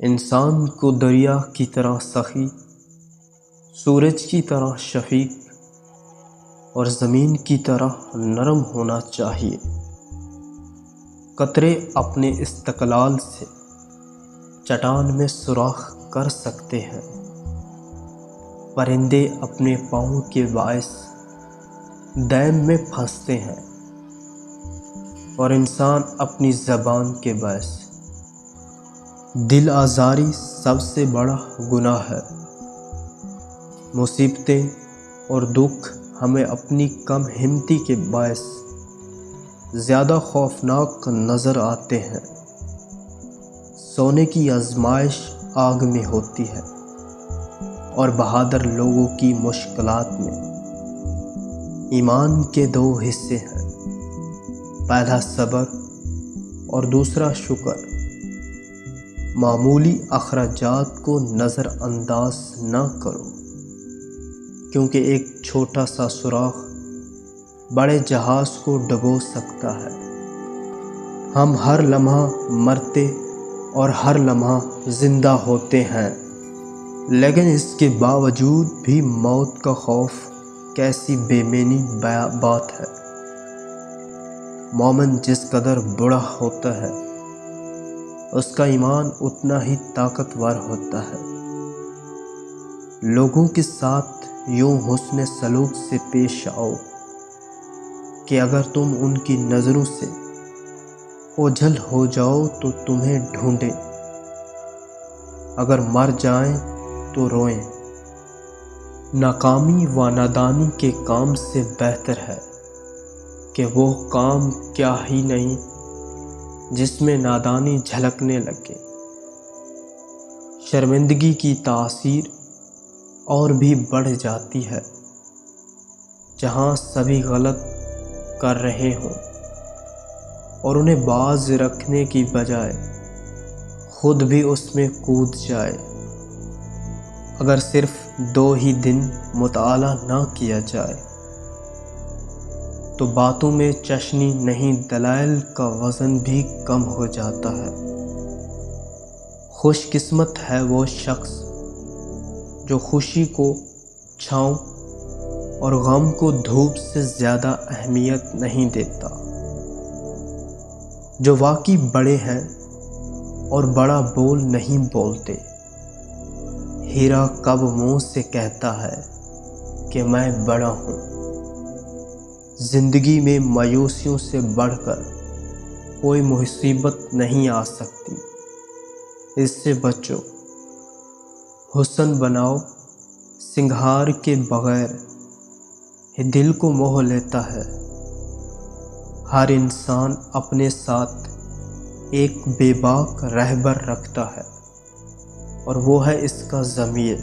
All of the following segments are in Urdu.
انسان کو دریا کی طرح سخی، سورج کی طرح شفیق اور زمین کی طرح نرم ہونا چاہیے۔ قطرے اپنے استقلال سے چٹان میں سوراخ کر سکتے ہیں، پرندے اپنے پاؤں کے باعث ڈیم میں پھنستے ہیں اور انسان اپنی زبان کے باعث۔ دل آزاری سب سے بڑا گناہ ہے۔ مصیبتیں اور دکھ ہمیں اپنی کم ہمتی کے باعث زیادہ خوفناک نظر آتے ہیں۔ سونے کی آزمائش آگ میں ہوتی ہے اور بہادر لوگوں کی مشکلات میں۔ ایمان کے دو حصے ہیں، پہلا صبر اور دوسرا شکر۔ معمولی اخراجات کو نظر انداز نہ کرو، کیونکہ ایک چھوٹا سا سوراخ بڑے جہاز کو ڈبو سکتا ہے۔ ہم ہر لمحہ مرتے اور ہر لمحہ زندہ ہوتے ہیں، لیکن اس کے باوجود بھی موت کا خوف کیسی بے معنی بات ہے۔ مومن جس قدر بڑا ہوتا ہے اس کا ایمان اتنا ہی طاقتور ہوتا ہے۔ لوگوں کے ساتھ یوں حسن سلوک سے پیش آؤ کہ اگر تم ان کی نظروں سے اوجھل ہو جاؤ تو تمہیں ڈھونڈیں، اگر مر جائیں تو روئیں۔ ناکامی و نادانی کے کام سے بہتر ہے کہ وہ کام کیا ہی نہیں جس میں نادانی جھلکنے لگے۔ شرمندگی کی تاثیر اور بھی بڑھ جاتی ہے جہاں سبھی غلط کر رہے ہوں اور انہیں باز رکھنے کی بجائے خود بھی اس میں کود جائے۔ اگر صرف 2 ہی دن مطالعہ نہ کیا جائے تو باتوں میں چشنی نہیں، دلائل کا وزن بھی کم ہو جاتا ہے۔ خوش قسمت ہے وہ شخص جو خوشی کو چھاؤں اور غم کو دھوپ سے زیادہ اہمیت نہیں دیتا۔ جو واقعی بڑے ہیں اور بڑا بول نہیں بولتے۔ ہیرا کب منہ سے کہتا ہے کہ میں بڑا ہوں۔ زندگی میں مایوسیوں سے بڑھ کر کوئی مصیبت نہیں آ سکتی، اس سے بچو۔ حسن بناؤ سنگھار کے بغیر ہی دل کو موہ لیتا ہے۔ ہر انسان اپنے ساتھ ایک بے باک رہبر رکھتا ہے اور وہ ہے اس کا ضمیر۔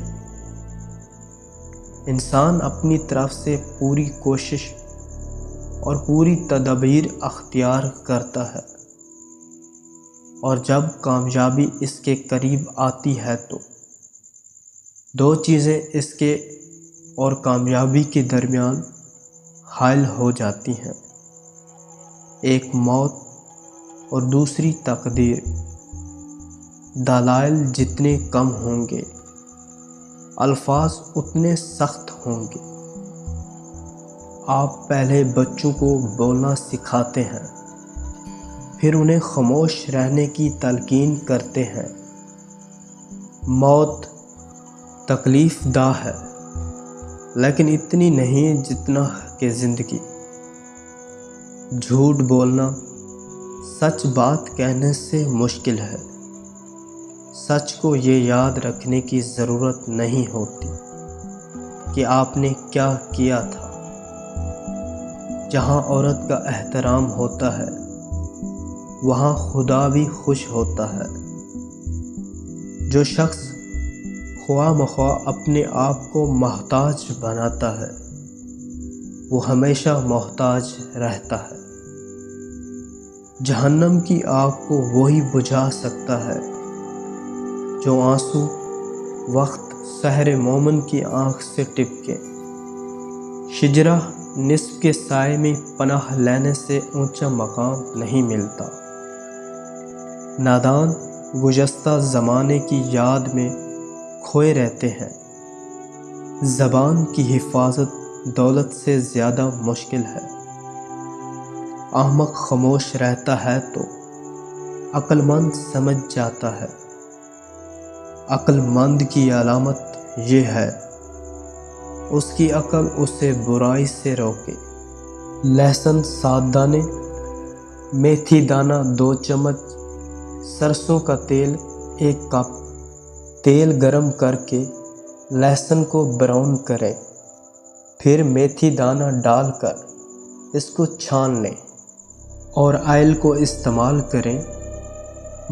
انسان اپنی طرف سے پوری کوشش اور پوری تدبیر اختیار کرتا ہے، اور جب کامیابی اس کے قریب آتی ہے تو 2 چیزیں اس کے اور کامیابی کے درمیان حائل ہو جاتی ہیں، ایک موت اور دوسری تقدیر۔ دلائل جتنے کم ہوں گے الفاظ اتنے سخت ہوں گے۔ آپ پہلے بچوں کو بولنا سکھاتے ہیں، پھر انہیں خاموش رہنے کی تلقین کرتے ہیں۔ موت تکلیف دہ ہے، لیکن اتنی نہیں جتنا کہ زندگی۔ جھوٹ بولنا سچ بات کہنے سے مشکل ہے۔ سچ کو یہ یاد رکھنے کی ضرورت نہیں ہوتی کہ آپ نے کیا کیا تھا۔ جہاں عورت کا احترام ہوتا ہے وہاں خدا بھی خوش ہوتا ہے۔ جو شخص خواہ مخواہ اپنے آپ کو محتاج بناتا ہے وہ ہمیشہ محتاج رہتا ہے۔ جہنم کی آگ کو وہی بجھا سکتا ہے جو آنسو وقت سحر مومن کی آنکھ سے ٹپکے۔ شجرہ نصف کے سائے میں پناہ لینے سے اونچا مقام نہیں ملتا۔ نادان گزشتہ زمانے کی یاد میں کھوئے رہتے ہیں۔ زبان کی حفاظت دولت سے زیادہ مشکل ہے۔ احمق خاموش رہتا ہے تو عقل مند سمجھ جاتا ہے۔ عقل مند کی علامت یہ ہے اس کی عقل اسے برائی سے روکے۔ لہسن 7 دانے، میتھی دانہ 2 چمچ، سرسوں کا تیل 1 کپ۔ تیل گرم کر کے لہسن کو براؤن کریں، پھر میتھی دانہ ڈال کر اس کو چھان لیں اور آئل کو استعمال کریں۔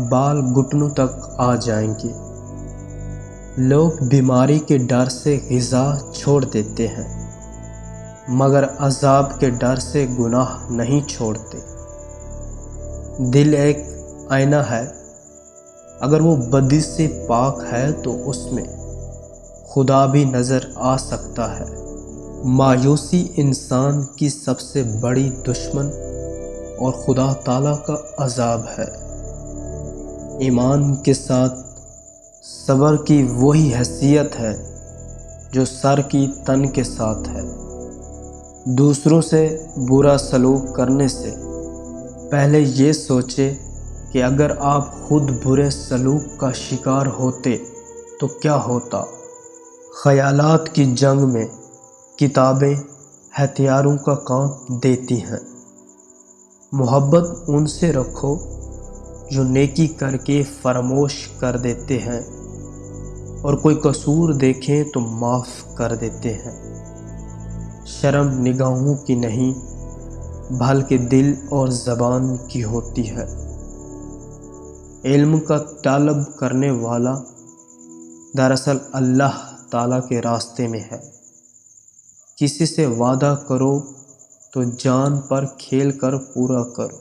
بال گھٹنوں تک آ جائیں گے۔ لوگ بیماری کے ڈر سے غذا چھوڑ دیتے ہیں مگر عذاب کے ڈر سے گناہ نہیں چھوڑتے۔ دل ایک آئینہ ہے، اگر وہ بدی سے پاک ہے تو اس میں خدا بھی نظر آ سکتا ہے۔ مایوسی انسان کی سب سے بڑی دشمن اور خدا تعالیٰ کا عذاب ہے۔ ایمان کے ساتھ صبر کی وہی حیثیت ہے جو سر کی تن کے ساتھ ہے۔ دوسروں سے برا سلوک کرنے سے پہلے یہ سوچے کہ اگر آپ خود برے سلوک کا شکار ہوتے تو کیا ہوتا۔ خیالات کی جنگ میں کتابیں ہتھیاروں کا کام دیتی ہیں۔ محبت ان سے رکھو جو نیکی کر کے فراموش کر دیتے ہیں اور کوئی قصور دیکھیں تو معاف کر دیتے ہیں۔ شرم نگاہوں کی نہیں بلکہ دل اور زبان کی ہوتی ہے۔ علم کا طلب کرنے والا دراصل اللہ تعالیٰ کے راستے میں ہے۔ کسی سے وعدہ کرو تو جان پر کھیل کر پورا کرو۔